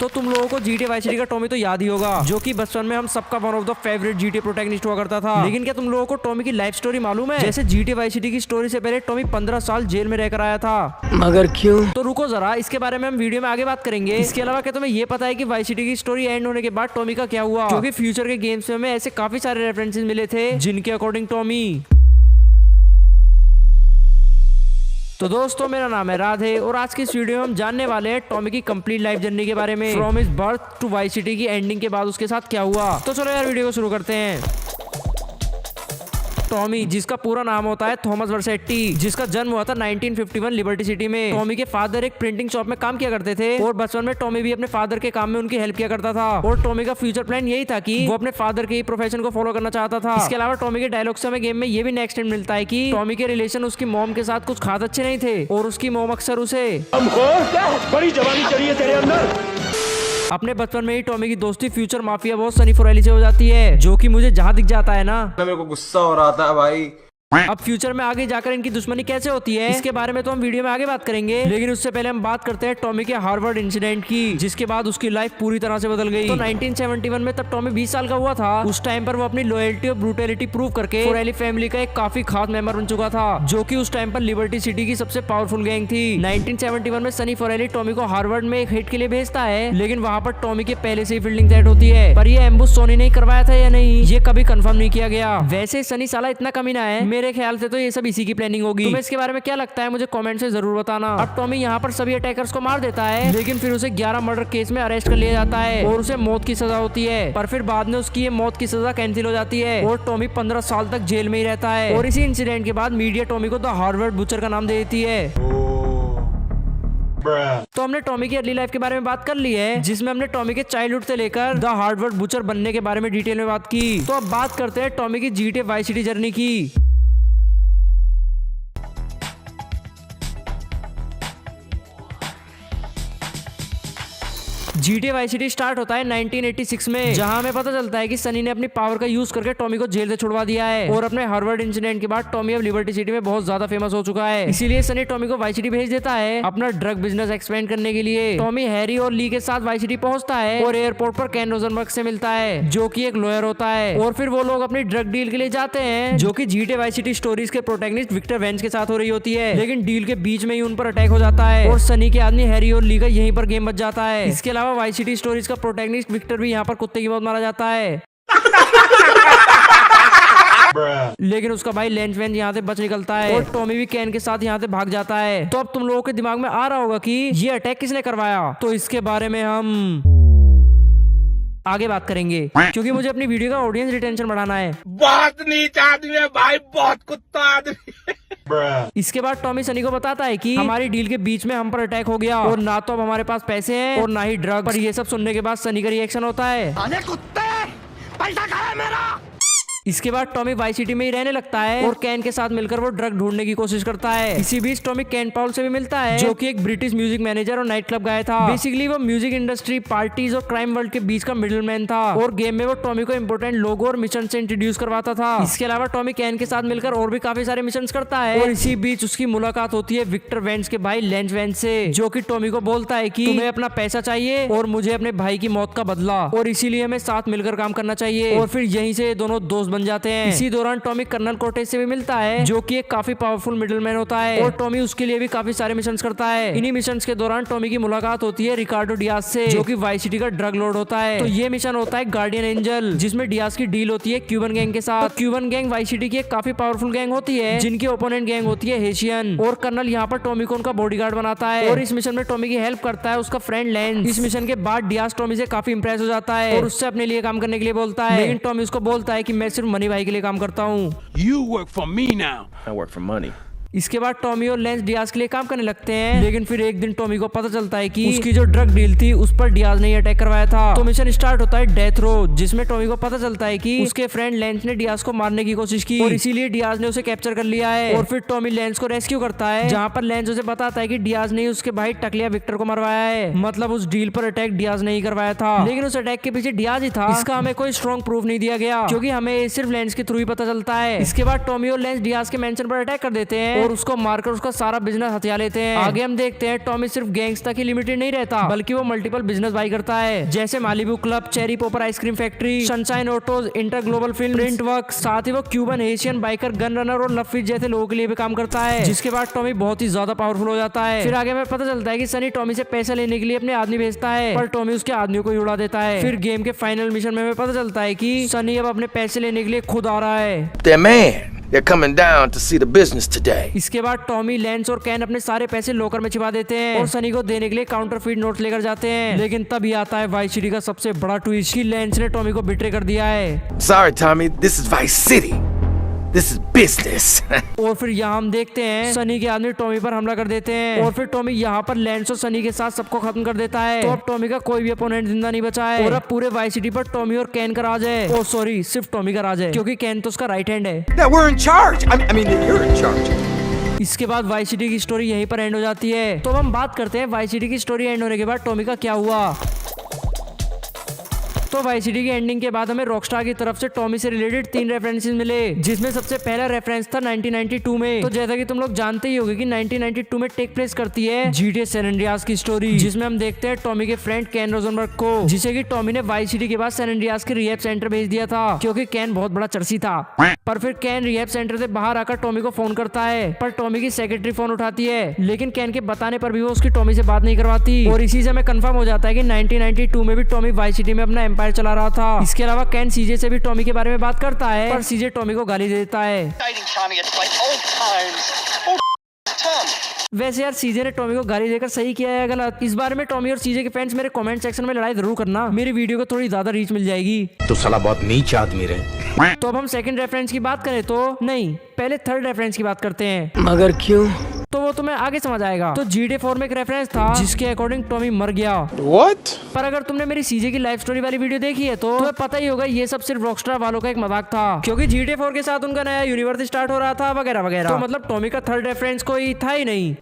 तो तुम लोगों को GTA वाई सिटी का टॉमी तो याद ही होगा, जो कि बचपन में हम सबका one of the favourite GTA protagonist हुआ करता था। लेकिन क्या तुम लोगों को टॉमी की लाइफ स्टोरी मालूम है? जैसे GTA वाई सिटी की स्टोरी से पहले टॉमी 15 साल जेल में रहकर आया था। मगर क्यों? तो रुको जरा, इसके बारे में हम वीडियो में आगे बात करेंगे। इसके अलावा क्या तुम्हें ये पता है कि वाई सिटी की स्टोरी एंड होने के बाद टॉमी का क्या हुआ? क्योंकि फ्यूचर के गेम्स में हमें ऐसे काफी सारे रेफरेंसेस मिले थे जिनके अकॉर्डिंग टॉमी। तो दोस्तों, मेरा नाम है राधे और आज की इस वीडियो में हम जानने वाले हैं टॉमी की कंप्लीट लाइफ जर्नी के बारे में, from his birth to Vice City की एंडिंग के बाद उसके साथ क्या हुआ। तो चलो यार वीडियो को शुरू करते हैं। टॉमी, जिसका पूरा नाम होता है थॉमस वर्सेट्टी, जिसका जन्म हुआ था 1951 लिबर्टी सिटी में। टॉमी के फादर एक प्रिंटिंग शॉप में काम किया करते थे और बचपन में टॉमी भी अपने फादर के काम में उनकी हेल्प किया करता था। और टॉमी का फ्यूचर प्लान यही था कि वो अपने फादर के ही प्रोफेशन को फॉलो करना चाहता था। इसके अलावा टॉमी के डायलॉग से हमें गेम में ये भी नेक्स्ट एंड मिलता है कि टॉमी के रिलेशन उसकी मॉम के साथ कुछ खास अच्छे नहीं थे और उसकी मॉम अक्सर उसे बड़ी जवानी चढ़ी है तेरे अंदर। अपने बचपन में ही टॉमी की दोस्ती फ्यूचर माफिया बॉस सनी फोरेली से हो जाती है, जो कि मुझे जहाँ दिख जाता है ना, मेरे को गुस्सा हो रहा था भाई। अब फ्यूचर में आगे जाकर इनकी दुश्मनी कैसे होती है इसके बारे में तो हम वीडियो में आगे बात करेंगे। लेकिन उससे पहले हम बात करते हैं टॉमी के हार्वर्ड इंसिडेंट की, जिसके बाद उसकी लाइफ पूरी तरह से बदल गई। तो 1971 में तब टॉमी 20 साल का हुआ था। उस टाइम पर वो अपनी लॉयल्टी और ब्रूटैलिटी प्रूव करके फोरेली फैमिली का एक काफी खास मेंबर बन चुका था, जो कि उस टाइम पर लिबर्टी सिटी की सबसे पावरफुल गैंग थी। 1971 में सनी फोरेली टॉमी को हार्वर्ड में एक हिट के लिए भेजता है, लेकिन वहाँ पर टॉमी के पहले से ही फील्डिंग सेट होती है। पर ये एम्बुश सोनी ने करवाया था या नहीं, ये कभी कंफर्म नहीं किया गया। वैसे सनी साला इतना कमीना है, मेरे ख्याल से तो ये सब इसी की प्लानिंग होगी। तुम्हें इसके बारे में क्या लगता है मुझे कमेंट से जरूर बताना। अब टॉमी यहाँ पर सभी अटैकर्स को मार देता है, लेकिन फिर उसे 11 मर्डर केस में अरेस्ट कर लिया जाता है और उसे मौत की सजा होती है। पर फिर बाद में उसकी ये मौत की सजा कैंसिल हो जाती है और टॉमी 15 साल तक जेल में ही रहता है। और इसी इंसिडेंट के बाद मीडिया टॉमी को द हार्वर्ड बुचर का नाम दे देती है। तो हमने टॉमी की अर्ली लाइफ के बारे में बात कर ली है, जिसमें हमने टॉमी के चाइल्डहुड से लेकर द हार्वर्ड बुचर बनने के बारे में डिटेल में बात की। तो अब बात करते हैं टॉमी की GTA वाई सिटी जर्नी की। GTA वाई सिटी स्टार्ट होता है 1986 में, जहां हमें पता चलता है कि सनी ने अपनी पावर का यूज करके टॉमी को जेल से छुड़वा दिया है। और अपने हार्वर्ड इंसिडेंट के बाद टॉमी अब लिबर्टी सिटी में बहुत ज्यादा फेमस हो चुका है, इसीलिए सनी टॉमी को वाई सिटी भेज देता है अपना ड्रग बिजनेस एक्सपेंड करने के लिए। टॉमी हैरी और ली के साथ वाई सिटी पहुंचता है और एयरपोर्ट पर केन रोजनबर्ग से मिलता है, जो कि एक लॉयर होता है। और फिर वो लोग अपनी ड्रग डील के लिए जाते हैं, जो कि GTA वाई सिटी स्टोरीज के प्रोटैगनिस्ट विक्टर वेंस के साथ हो रही होती है। लेकिन डील के बीच में ही उन पर अटैक हो जाता है और सनी के आदमी हैरी और ली का यहीं पर गेम बच जाता है। इसके अलावा वाई सिटी स्टोरीज का प्रोटैगनिस्ट विक्टर भी यहाँ पर कुत्ते की मौत मारा जाता है। लेकिन उसका भाई लेंस वैन यहाँ से बच निकलता है और टॉमी भी कैन के साथ यहाँ से भाग जाता है। तो अब तुम लोगों के दिमाग में आ रहा होगा कि ये अटैक किसने करवाया, तो इसके बारे में हम आगे बात करेंगे, क्योंकि मुझे अपनी वीडियो का ऑडियंस रिटेंशन बढ़ाना है। बहुत नीच आदमी है भाई, बहुत कुत्ता आदमी। इसके बाद टॉमी सनी को बताता है कि हमारी डील के बीच में हम पर अटैक हो गया और ना तो अब हमारे पास पैसे हैं और ना ही ड्रग। पर ये सब सुनने के बाद सनी का रिएक्शन होता है, अरे कुत्ते, पैसा कहाँ है मेरा। इसके बाद टॉमी वाई सिटी में ही रहने लगता है और कैन के साथ मिलकर वो ड्रग ढूंढने की कोशिश करता है। इसी बीच टॉमी कैन पाउल से भी मिलता है, जो कि एक ब्रिटिश म्यूजिक मैनेजर और नाइट क्लब गाय था। बेसिकली वो म्यूजिक इंडस्ट्री, पार्टीज और क्राइम वर्ल्ड के बीच का मिडिल मैन था और गेम में वो टॉमी को इंपोर्टेंट लोगो और मिशन से इंट्रोड्यूस करवाता था। इसके अलावा टॉमी कैन के साथ मिलकर और भी काफी सारे मिशन करता है और इसी बीच उसकी मुलाकात होती है विक्टर वेंस के भाई लेंस वेंस से, जो कि टॉमी को बोलता है कि तुम्हें अपना पैसा चाहिए और मुझे अपने भाई की मौत का बदला, और इसीलिए हमें साथ मिलकर काम करना चाहिए। और फिर यहीं से दोनों दोस्त बन जाते हैं। इसी दौरान टॉमी कर्नल कोटेज से भी मिलता है, जो कि एक काफी पावरफुल मिडलमैन होता है और टॉमी उसके लिए भी काफी सारे मिशंस करता है। इन्हीं मिशंस के दौरान टॉमी की मुलाकात होती है रिकार्डो डियाज से, जो कि वाई सिटी का ड्रग लॉर्ड होता है। तो ये मिशन होता है गार्डियन एंजल, जिसमें डियाज की डील होती है क्यूबन गैंग के साथ। क्यूबन गैंग वाई सिटी की एक काफी पावरफुल गैंग होती है, जिनकी ओपोनेंट गैंग होती है हेशियन, और कर्नल यहाँ पर टॉमी को उनका बॉडीगार्ड बनाता है और इस मिशन में टॉमी की हेल्प करता है उसका फ्रेंड लेंस। इस मिशन के बाद डियाज टॉमी से काफी इंप्रेस हो जाता है और उससे अपने लिए काम करने के लिए बोलता है, लेकिन टॉमी उसको बोलता है कि मैं सिर्फ मनी भाई के लिए काम करता हूँ। You work for me now. I work for money. इसके बाद टॉमी और लेंस डियाज के लिए काम करने लगते हैं, लेकिन फिर एक दिन टॉमी को पता चलता है कि उसकी जो ड्रग डील थी उस पर डियाज ने अटैक करवाया था। तो मिशन स्टार्ट होता है डेथ रो, जिसमें टॉमी को पता चलता है कि उसके फ्रेंड लेंस ने डियाज को मारने की कोशिश की और इसीलिए डियाज ने उसे कैप्चर कर लिया है। और फिर टॉमी लेंस को रेस्क्यू करता है, जहाँ पर लेंस उसे बताता है कि डियाज ने उसके भाई टकलिया विक्टर को मरवाया है, मतलब उस डील पर अटैक डियाज ने ही करवाया था, लेकिन उस अटैक के पीछे डियाज ही था। इसका हमें कोई स्ट्रॉन्ग प्रूफ नहीं दिया गया, क्योंकि हमें सिर्फ लेंस के थ्रू ही पता चलता है। इसके बाद टॉमी और लेंस डियाज के मेंशन पर अटैक कर देते हैं और उसको मारकर उसका सारा बिजनेस हथिया लेते हैं। आगे हम देखते हैं टॉमी सिर्फ गैंग्स तक ही लिमिटेड नहीं रहता, बल्कि वो मल्टीपल बिजनेस बाई करता है, जैसे Malibu Club, Cherry Popper ice cream factory, Sunshine Autos, Inter Global film, print work. साथ ही वो Cuban, Asian, biker, gun runner और लफिज जैसे लोगों के लिए भी काम करता है, जिसके बाद टॉमी बहुत ही ज्यादा पावरफुल हो जाता है। फिर आगे हमें पता चलता है कि सनी टॉमी से पैसा लेने के लिए अपने आदमी भेजता है, पर टॉमी उसके आदमियों को ही उड़ा देता है। फिर गेम के फाइनल मिशन में हमें पता चलता है कि सनी अब अपने पैसे लेने के लिए खुद आ रहा है। Their man, they're coming down to see the business today. इसके बाद टॉमी, लेंस और कैन अपने सारे पैसे लॉकर में छिपा देते हैं और सनी को देने के लिए काउंटरफीट नोट्स लेकर जाते हैं। लेकिन तभी आता है वाइस सिटी का सबसे बड़ा ट्विस्ट कि लेंस ने टॉमी को बिट्रे कर दिया है। Sorry, Tommy, this is Vice City. This is business. और फिर यहाँ हम देखते हैं सनी के आदमी टॉमी पर हमला कर देते हैं और फिर टॉमी यहाँ पर लेंस और सनी के साथ सबको खत्म कर देता है। तो अब टॉमी का कोई भी अपोनेंट जिंदा नहीं बचा है और अब पूरे वाइस सिटी पर टॉमी और कैन का राज है। ओ सॉरी, सिर्फ टॉमी का राज है, क्योंकि कैन तो उसका राइट हैंड है। That we're in charge. I mean, you're in charge. इसके बाद वाइस सिटी की स्टोरी यहीं पर एंड हो जाती है। तो अब हम बात करते हैं वाइस सिटी की स्टोरी एंड होने के बाद टॉमी का क्या हुआ। तो वाइस सिटी की एंडिंग के बाद हमें रॉकस्टार की तरफ से टॉमी से रिलेटेड 3 रेफरेंसेस मिले, जिसमें सबसे पहला रेफरेंस था 1992 में। तो जैसा कि तुम लोग जानते ही होगे कि 1992 में टेक प्लेस करती है GTA सैन एंड्रियास की स्टोरी, जिसमें हम देखते हैं टॉमी के फ्रेंड कैन रोजनबर्ग को, जिसे कि टॉमी ने वाइस सिटी के बाद सैन एंड्रियास के रिहैब सेंटर भेज दिया था, क्योंकि कैन बहुत बड़ा चर्सी था। पर फिर कैन रिहैब सेंटर से बाहर आकर टॉमी को फोन करता है, पर टॉमी की सेक्रेटरी फोन उठाती है, लेकिन कैन के बताने पर भी वो उसकी टॉमी से बात नहीं करवाती। और इसी से हमें कंफर्म हो जाता है कि 1992 में भी टॉमी वाइस सिटी में अपना एम्पायर चला रहा था। इसके अलावा कैन सीजे से भी टॉमी के बारे में बात करता है, पर सीजे टॉमी को गाली दे देता है। Dating Tommy, it's like old times. Old Tom. वैसे यार सीजे ने टॉमी को गाली देकर सही किया है या गलत, इस बारे में टॉमी और सीजे के फैंस मेरे कमेंट सेक्शन में लड़ाई जरूर करना, मेरी वीडियो को थोड़ी ज्यादा रीच मिल जाएगी। तो साला बहुत नीच आदमी रहे। तो अब हम सेकंड रेफरेंस की बात करें तो नहीं, पहले थर्ड रेफरेंस की बात करते हैं। मगर क्यों? तो वो तुम्हें आगे समझ आएगा। तो GTA 4 में एक रेफरेंस था जिसके अकॉर्डिंग टॉमी मर गया। What? पर अगर तुमने मेरी सीजे की लाइफ स्टोरी वाली वीडियो देखी है तो तुम्हें पता ही होगा ये सब सिर्फ रॉकस्टार वालों का एक मजाक था, क्योंकि GTA 4 के साथ उनका नया यूनिवर्स स्टार्ट हो रहा था वगैरह वगैरह। तो मतलब टॉमी का थर्ड रेफरेंस कोई था ही नहीं।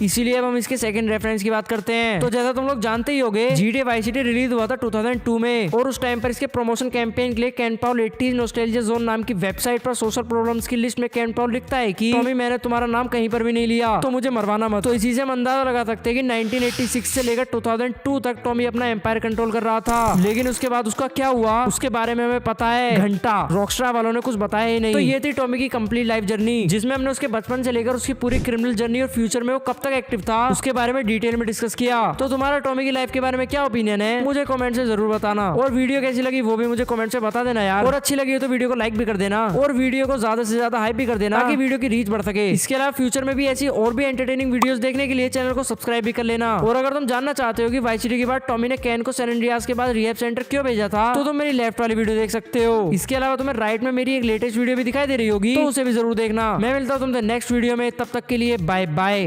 इसीलिए अब हम इसके सेकंड रेफरेंस की बात करते हैं। तो जैसा तुम लोग जानते ही होंगे GTA वाइस सिटी रिलीज हुआ था 2002 में, और उस टाइम पर इसके प्रमोशन कैंपेन के लिए can Paul 80s nostalgia zone नाम की वेबसाइट पर सोशल प्रॉब्लम्स की लिस्ट में कैन पाउल लिखता है कि टॉमी, मैंने तुम्हारा नाम कहीं पर भी नहीं लिया, तो मुझे मरवाना मत। तो इसी से हम अंदाजा लगा सकते हैं कि 1986 से लेकर 2002 तक टॉमी अपना एम्पायर कंट्रोल कर रहा था। लेकिन उसके बाद उसका क्या हुआ उसके बारे में हमें पता है घंटा, रॉकस्टार वालों ने कुछ बताया ही नहीं। तो ये थी टॉमी की कंप्लीट लाइफ जर्नी, जिसमें हमने उसके बचपन से लेकर उसकी पूरी क्रिमिनल जर्नी और फ्यूचर में वो कब तक एक्टिव था उसके बारे में डिटेल में डिस्कस किया। तो तुम्हारा टॉमी की लाइफ के बारे में क्या ओपिनियन है मुझे कमेंट से जरूर बताना, और वीडियो कैसी लगी वो भी मुझे कमेंट से बता देना यार, और अच्छी लगी हो तो वीडियो को लाइक भी कर देना और वीडियो को ज्यादा से ज्यादा हाइप भी कर देना ताकि वीडियो की रीच बढ़ सके। इसके अलावा फ्यूचर में भी ऐसी और भी एंटरटेनिंग वीडियोस देखने के लिए चैनल को सब्सक्राइब भी कर लेना। और अगर तुम जानना चाहते हो कि वाइस सिटी के बाद टॉमी ने कैन को सैन एंड्रियास के बाद रिहैब सेंटर क्यों भेजा था, तो तुम मेरी लेफ्ट वाली वीडियो देख सकते हो। इसके अलावा तुम्हें राइट में मेरी एक लेटेस्ट वीडियो भी दिखाई दे रही होगी, तो उसे भी जरूर देखना। मैं मिलता हूँ तुमसे नेक्स्ट वीडियो में, तब तक के लिए बाय बाय।